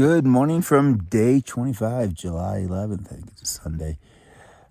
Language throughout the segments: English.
Good morning from day 25, July 11th. I think it's a Sunday.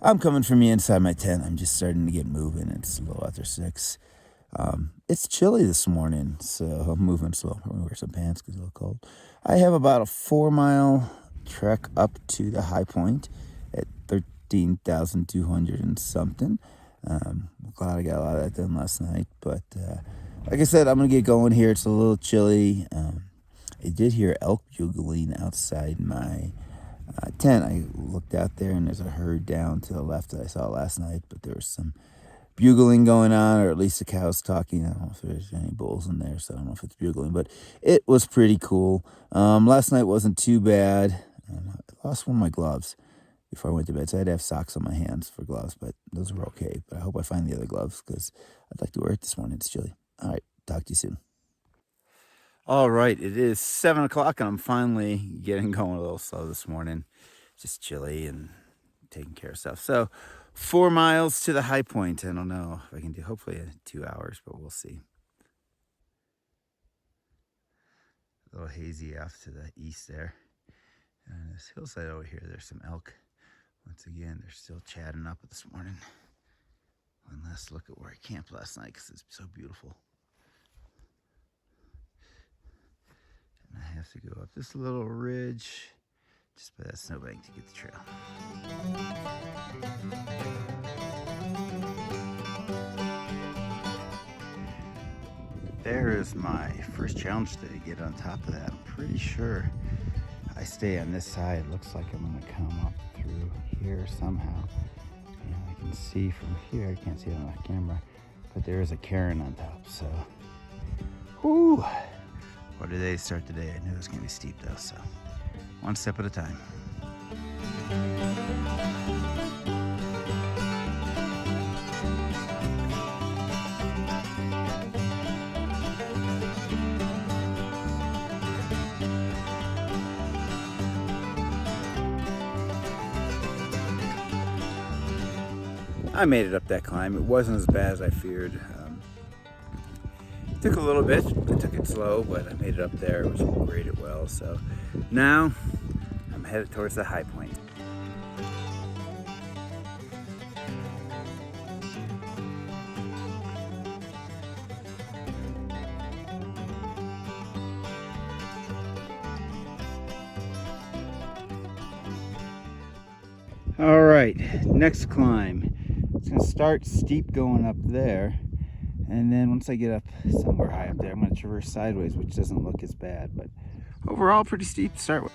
I'm coming from the inside my tent. I'm just starting to get moving. It's a little after 6. It's chilly this morning, so I'm moving slow. I'm going to wear some pants because it's a little cold. I have about a 4-mile trek up to the high point at 13,200 and something. I'm glad I got a lot of that done last night. But like I said, I'm going to get going here. It's a little chilly. I did hear elk bugling outside my tent. I looked out there and there's a herd down to the left that I saw last night, but there was some bugling going on, or at least the cows talking. I don't know if there's any bulls in there, so I don't know if it's bugling, but it was pretty cool. Last night wasn't too bad. I lost one of my gloves before I went to bed, so I had to have socks on my hands for gloves, but those were okay. But I hope I find the other gloves because I'd like to wear it this morning. It's chilly. All right, talk to you soon. All right, it is 7 o'clock and I'm finally getting going a little slow this morning. Just chilly and taking care of stuff. So 4 miles to the high point. I don't know if I can do, hopefully 2 hours, but we'll see. A little hazy off to the east there. And this hillside over here, there's some elk. Once again, they're still chatting up this morning. One last look at where I camped last night because it's so beautiful. And I have to go up this little ridge just by that snowbank to get the trail. There is my first challenge to get on top of that. I'm pretty sure I stay on this side. Looks like I'm gonna come up through here somehow. And I can see from here, I can't see it on the camera, but there is a cairn on top, so. Whoo! What did they start today? I knew it was gonna be steep though, so one step at a time. I made it up that climb. It wasn't as bad as I feared. It took a little bit. I took it slow, but I made it up there. It was graded well. So now I'm headed towards the high point. All right, next climb. It's gonna start steep going up there, and then once I get up somewhere high up there, I'm gonna traverse sideways, which doesn't look as bad, but overall pretty steep to start with.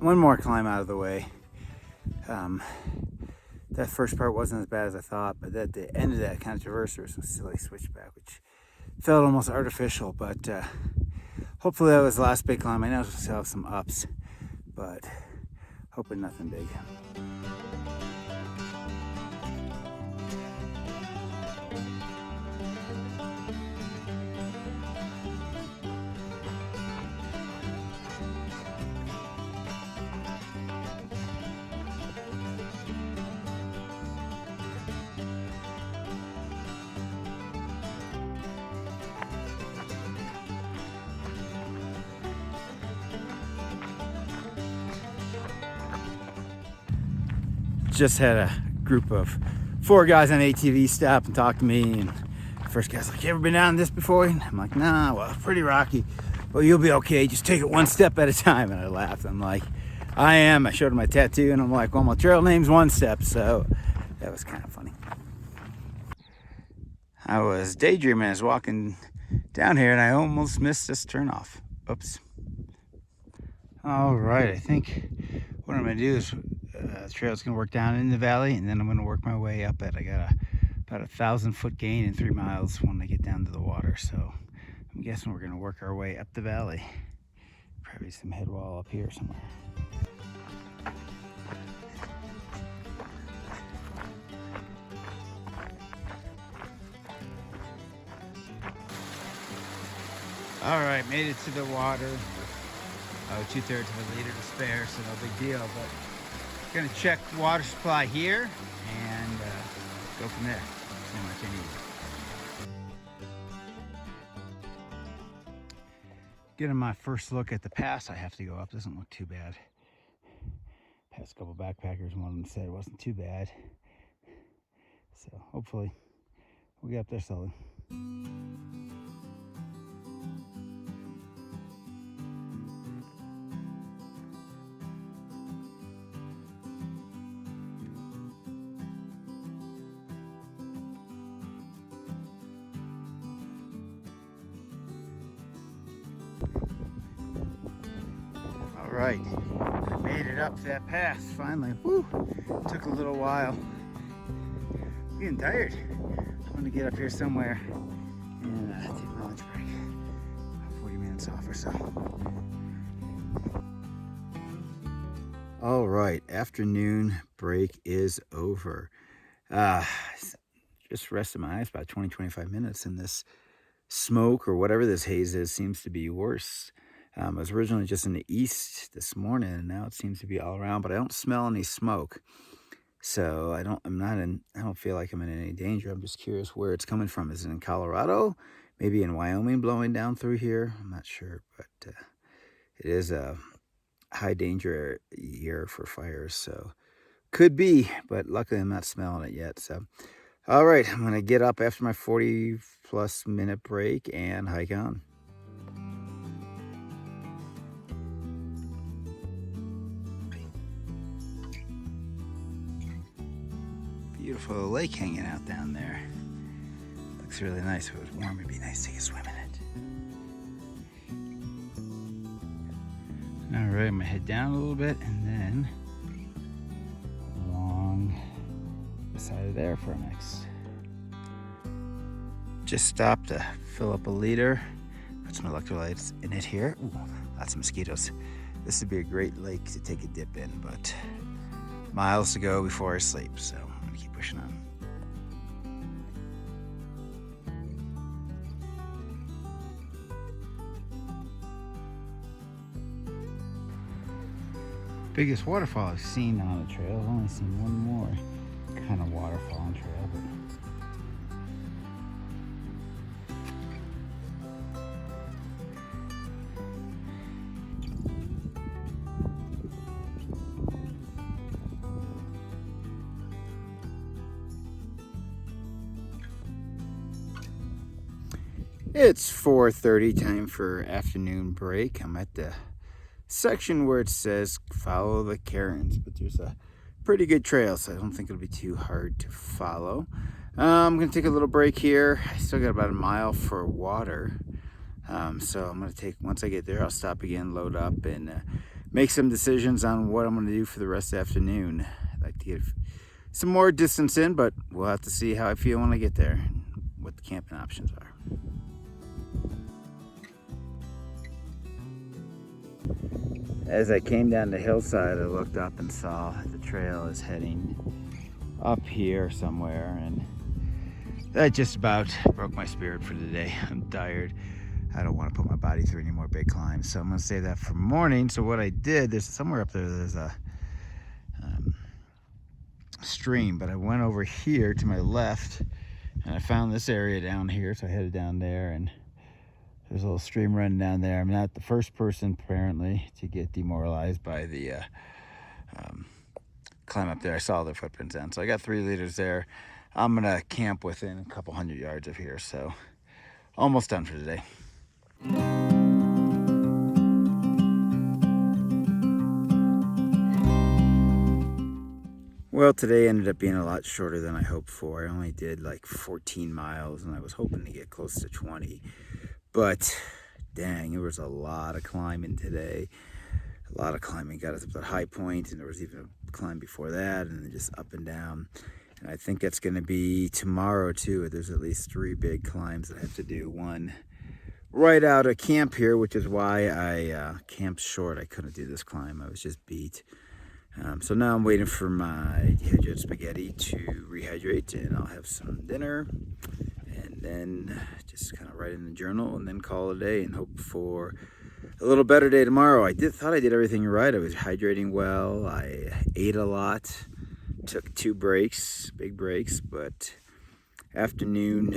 One more climb out of the way. That first part wasn't as bad as I thought, but at the end of that kind of traverse, there was some silly switchback, which felt almost artificial, but hopefully that was the last big climb. I know we'll still have some ups, but hoping nothing big. Just had a group of 4 guys on ATV stop and talk to me, and the first guy's like, "You ever been down this before?" And I'm like, "Nah, well, it's pretty rocky. Well, you'll be okay. Just take it one step at a time." And I laughed. I'm like, "I am." I showed him my tattoo, and I'm like, "Well, my trail name's One Step," so that was kind of funny. I was daydreaming. I was walking down here, and I almost missed this turnoff. Oops. All right, I think what I'm gonna do is the trail's gonna work down in the valley, and then I'm gonna work my way up it. I got about 1,000-foot gain in 3 miles when I get down to the water, so I'm guessing we're gonna work our way up the valley. Probably some head wall up here somewhere. All right, made it to the water. 2/3 of a liter to spare, so no big deal. But gonna check water supply here and go from there. See how much I need. Getting my first look at the pass I have to go up. Doesn't look too bad. Past a couple backpackers, one of them said it wasn't too bad. So hopefully we'll get up there slowly. All right, I made it up to that pass finally. Woo! Took a little while. I'm getting tired. I'm gonna get up here somewhere and take my lunch break. 40 minutes off or so. All right, afternoon break is over. Just rested my eyes about 20-25 minutes, and this smoke or whatever this haze is seems to be worse. I was originally just in the east this morning, and now it seems to be all around, but I don't smell any smoke. So I don't feel like I'm in any danger. I'm just curious where it's coming from. Is it in Colorado? Maybe in Wyoming blowing down through here? I'm not sure, but it is a high danger year for fires, so could be, but luckily I'm not smelling it yet. So, all right, I'm gonna get up after my 40+ minute break and hike on. Beautiful lake hanging out down there. Looks really nice. If it was warm, it'd be nice to take a swim in it. All right, I'm gonna head down a little bit and then along the side of there for next. Just stopped to fill up a liter. Put some electrolytes in it here. Ooh, lots of mosquitoes. This would be a great lake to take a dip in, but miles to go before I sleep, so I'm gonna keep pushing on. Biggest waterfall I've seen on the trail. I've only seen one more kind of waterfall on trail, but it's 4:30, time for afternoon break. I'm at the section where it says follow the cairns, but there's a pretty good trail, so I don't think it'll be too hard to follow. I'm gonna take a little break here. I still got about a mile for water, so I'm gonna take, once I get there, I'll stop again, load up, and make some decisions on what I'm gonna do for the rest of the afternoon. I'd like to get some more distance in, but we'll have to see how I feel when I get there and what the camping options are. As I came down the hillside, I looked up and saw the trail is heading up here somewhere, and that just about broke my spirit for the day. I'm tired. I don't want to put my body through any more big climbs, so I'm going to save that for morning. So what I did, there's somewhere up there, there's a stream, but I went over here to my left, and I found this area down here, so I headed down there, and there's a little stream running down there. I'm not the first person, apparently, to get demoralized by the climb up there. I saw their footprints down. So I got 3 liters there. I'm going to camp within a couple hundred yards of here. So almost done for today. Well, today ended up being a lot shorter than I hoped for. I only did like 14 miles, and I was hoping to get close to 20. But dang, there was a lot of climbing today. A lot of climbing. Got us up to the high point, and there was even a climb before that, and then just up and down. And I think that's going to be tomorrow too. There's at least 3 big climbs that I have to do. One right out of camp here, which is why I camped short. I couldn't do this climb. I was just beat. So now I'm waiting for my dehydrated spaghetti to rehydrate, and I'll have some dinner and then just kind of write in the journal and then call it a day and hope for a little better day tomorrow. Thought I did everything right. I was hydrating well. I ate a lot. Took 2 breaks, big breaks, but afternoon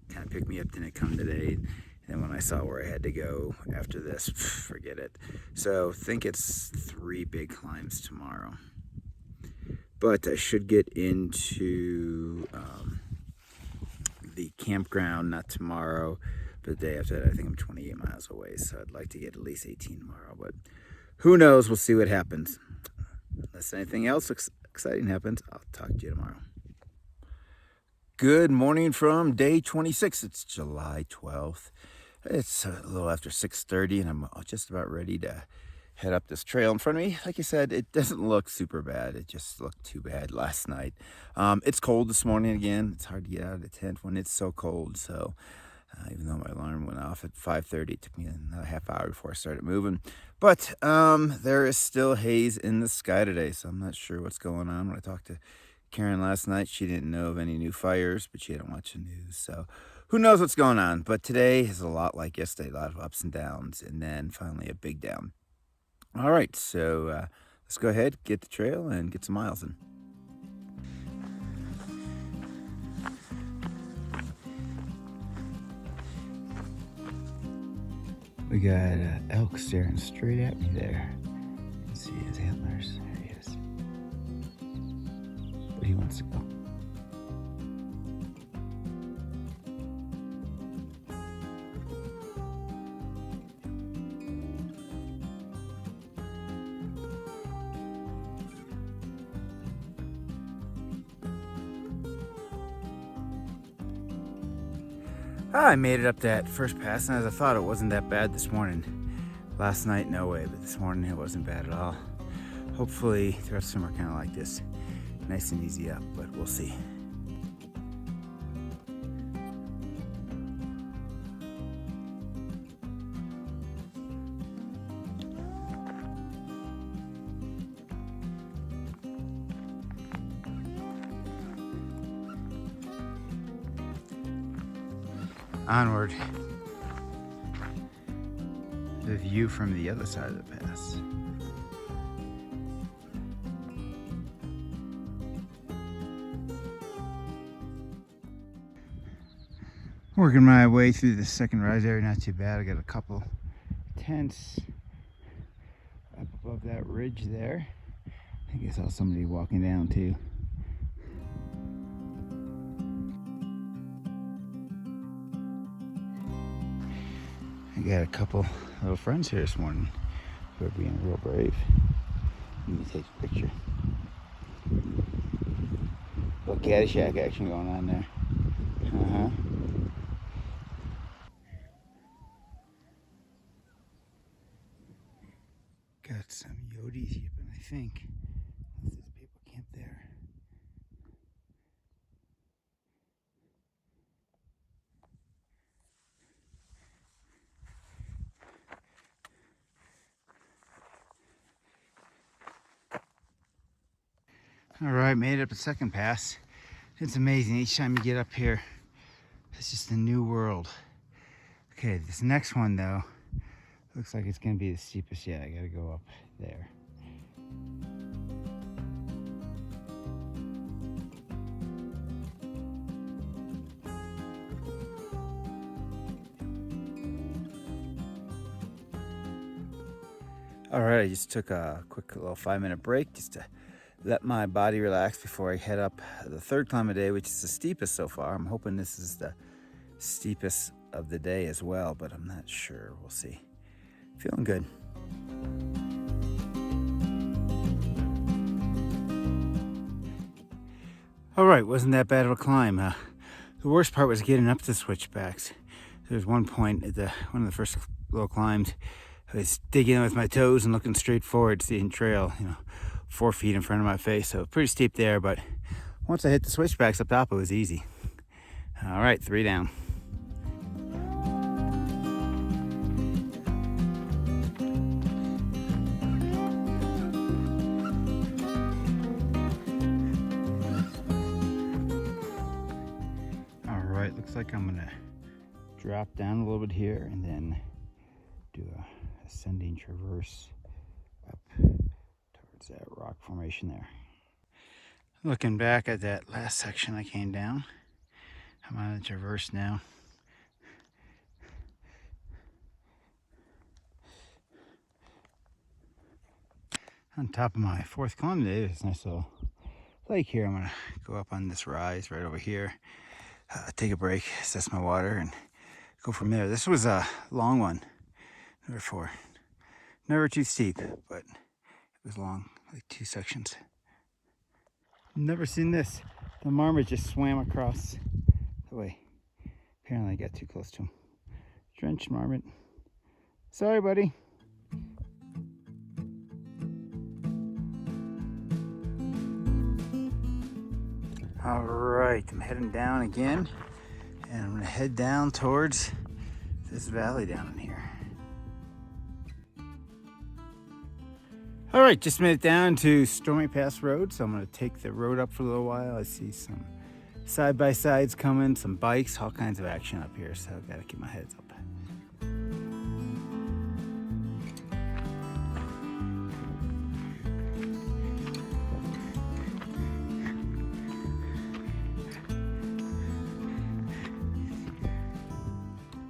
kind of picked me up, didn't come today. And when I saw where I had to go after this, forget it. So think it's 3 big climbs tomorrow. But I should get into the campground, not tomorrow, but the day after that. I think I'm 28 miles away, so I'd like to get at least 18 tomorrow. But who knows? We'll see what happens. Unless anything else exciting happens, I'll talk to you tomorrow. Good morning from day 26. It's July 12th. It's a little after 6:30, and I'm just about ready to head up this trail in front of me. Like I said, it doesn't look super bad. It just looked too bad last night. It's cold this morning again. It's hard to get out of the tent when it's so cold. So even though my alarm went off at 5:30, it took me another half hour before I started moving. But there is still haze in the sky today, so I'm not sure what's going on. When I talked to Karen last night, she didn't know of any new fires, but she hadn't watched the news. So who knows what's going on. But today is a lot like yesterday, a lot of ups and downs, and then finally a big down. All right, so let's go ahead, get the trail, and get some miles in. We got elk staring straight at me there. You can see his antlers. There he is. But he wants to go. I made it up that first pass, and as I thought, it wasn't that bad this morning. Last night, no way, but this morning it wasn't bad at all. Hopefully the rest of them are kind of like this, nice and easy up, but we'll see. Onward. The view from the other side of the pass. Working my way through the second rise area, not too bad. I got a couple tents up above that ridge there. I think I saw somebody walking down too. I got a couple little friends here this morning who are being real brave. Let me take a picture. A little Caddyshack action going on there. Got some Yodis yipping, I think. There's people camped there. All right, made it up the second pass. It's amazing. Each time you get up here, it's just a new world. Okay, this next one though, looks like it's gonna be the steepest yet. I gotta go up there. All right, I just took a quick little 5-minute break just to let my body relax before I head up the third climb of the day, which is the steepest so far. I'm hoping this is the steepest of the day as well, but I'm not sure. We'll see. Feeling good. All right, wasn't that bad of a climb. The worst part was getting up the switchbacks. There was one point at one of the first little climbs, I was digging with my toes and looking straight forward to the trail, 4 feet in front of my face. So pretty steep there, but once I hit the switchbacks up top, it was easy. All right, 3 down. like I'm gonna drop down a little bit here and then do a ascending traverse up towards that rock formation there. Looking back at that last section I came down, I'm on a traverse now. On top of my fourth climb today, there's a nice little lake here. I'm gonna go up on this rise right over here, take a break, assess my water, and go from there. This was a long one, therefore never too steep, but it was long, like 2 sections. Never seen this. The marmot just swam across the way. Apparently I got too close to him. Drenched marmot. Sorry, buddy. All right, I'm heading down again, and I'm gonna head down towards this valley down in here. All right, just made it down to Stormy Pass Road, so I'm gonna take the road up for a little while. I see some side-by-sides coming, some bikes, all kinds of action up here, so I've gotta keep my heads up.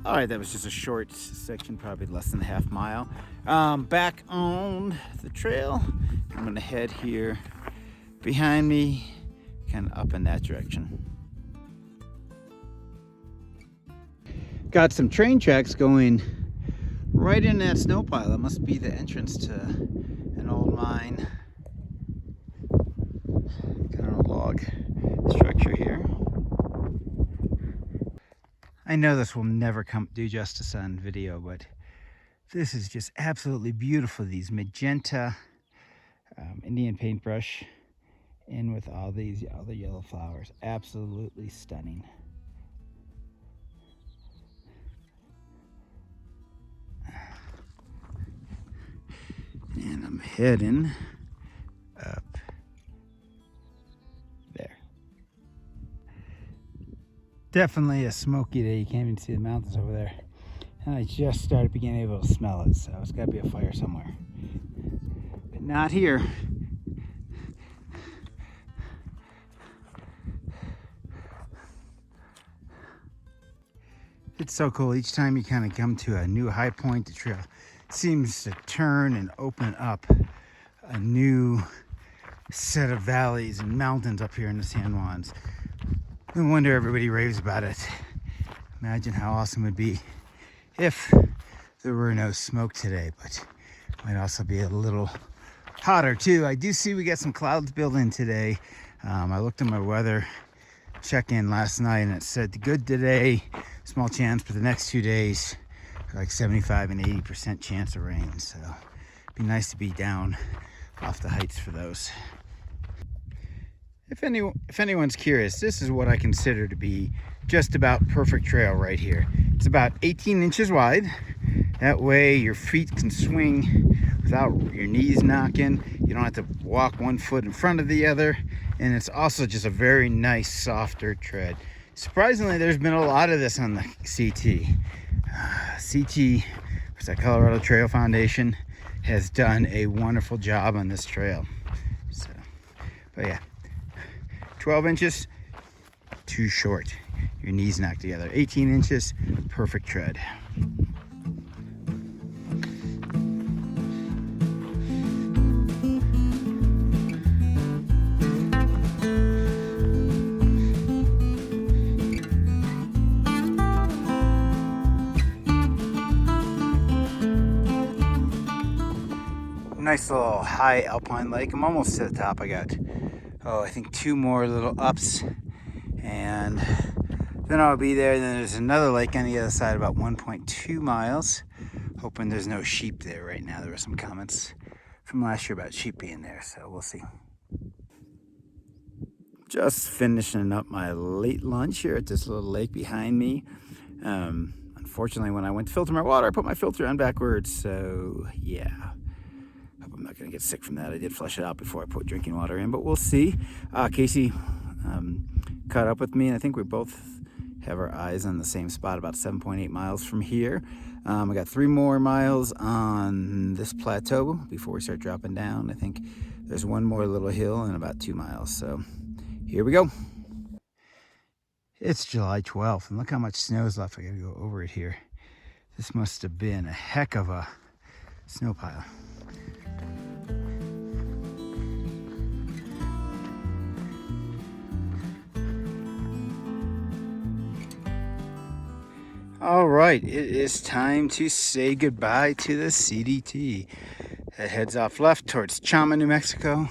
All right, that was just a short section, probably less than a half mile. Back on the trail, I'm gonna head here behind me, kind of up in that direction. Got some train tracks going right in that snow pile. That must be the entrance to an old mine. Got an old log structure here. I know this will never do justice on video, but this is just absolutely beautiful. These magenta Indian paintbrush in with all these other yellow flowers. Absolutely stunning. And I'm heading up there. Definitely a smoky day. You can't even see the mountains over there. And I just started beginning able to smell it, so it's got to be a fire somewhere. But not here. It's so cool. Each time you kind of come to a new high point, the trail seems to turn and open up a new set of valleys and mountains up here in the San Juans. No wonder everybody raves about it. Imagine how awesome it would be if there were no smoke today, but it might also be a little hotter too. I do see we got some clouds building today. I looked at my weather check-in last night and it said good today, small chance for the next 2 days, like 75 and 80% chance of rain. So it'd be nice to be down off the heights for those. If anyone's curious, this is what I consider to be just about perfect trail right here. It's about 18 inches wide. That way your feet can swing without your knees knocking. You don't have to walk one foot in front of the other. And it's also just a very nice, softer tread. Surprisingly, there's been a lot of this on the CT. CT, what's that, Colorado Trail Foundation, has done a wonderful job on this trail. So, but yeah. 12 inches, too short. Your knees knock together. 18 inches, perfect tread. Nice little high alpine lake. I'm almost to the top. I got, I think 2 more little ups, and then I'll be there. And then there's another lake on the other side, about 1.2 miles. Hoping there's no sheep there right now. There were some comments from last year about sheep being there, so we'll see. Just finishing up my late lunch here at this little lake behind me. Unfortunately, when I went to filter my water, I put my filter on backwards, so yeah. I'm not going to get sick from that. I did flush it out before I put drinking water in, but we'll see. Casey caught up with me, and I think we both have our eyes on the same spot about 7.8 miles from here. I got 3 more miles on this plateau before we start dropping down. I think there's one more little hill and about 2 miles. So here we go. It's July 12th and look how much snow is left. I gotta go over it here. This must have been a heck of a snow pile. All right, it is time to say goodbye to the CDT. That heads off left towards Chama, New Mexico.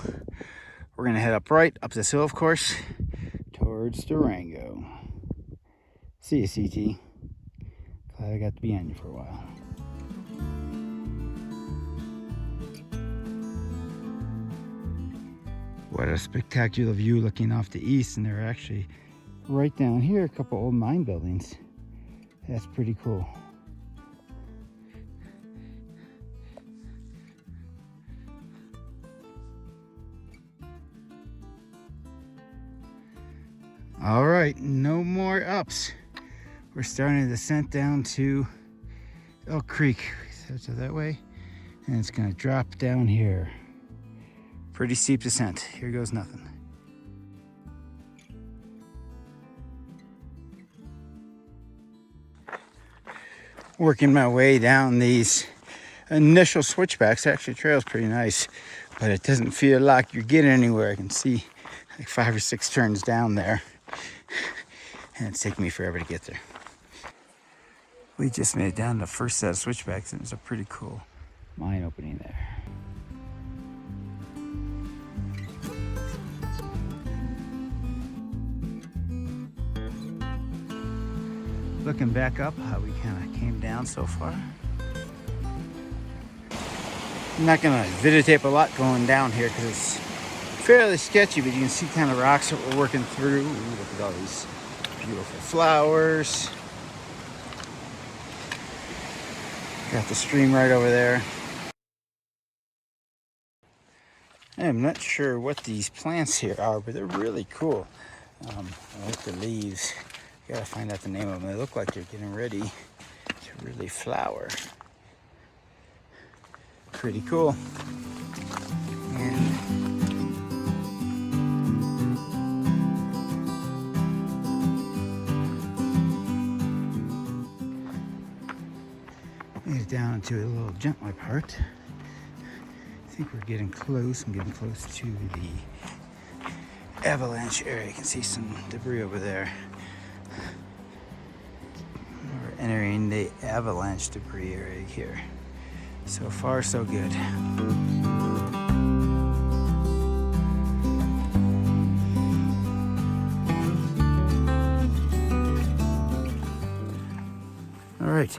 We're gonna head up right, up this hill, of course, towards Durango. See you, CT. Glad I got to be on you for a while. What a spectacular view looking off the east, and they're actually right down here, a couple old mine buildings. That's pretty cool. All right, no more ups. We're starting to descent down to Elk Creek. So that way, and it's gonna drop down here. Pretty steep descent. Here goes nothing. Working my way down these initial switchbacks. Actually, the trail's pretty nice, but it doesn't feel like you're getting anywhere. I can see like 5 or 6 turns down there, and it's taking me forever to get there. We just made it down the first set of switchbacks, and there's a pretty cool mine opening there. Looking back up, how we kind of came down so far. I'm not gonna videotape a lot going down here because it's fairly sketchy, but you can see kind of rocks that we're working through. Ooh, look at all these beautiful flowers. Got the stream right over there. I'm not sure what these plants here are, but they're really cool. I like the leaves. Gotta find out the name of them. They look like they're getting ready to really flower. Pretty cool. And made it down to a little gentler part. I think we're getting close. I'm getting close to the avalanche area. You can see some debris over there. We're entering the avalanche debris area here. So far, so good. All right,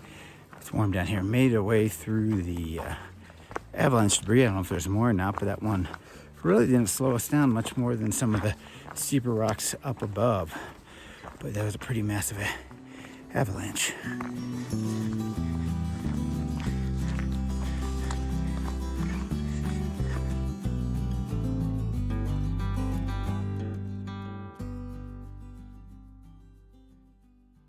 it's warm down here. Made our way through the avalanche debris. I don't know if there's more or not, but that one really didn't slow us down much more than some of the steeper rocks up above. But that was a pretty massive avalanche.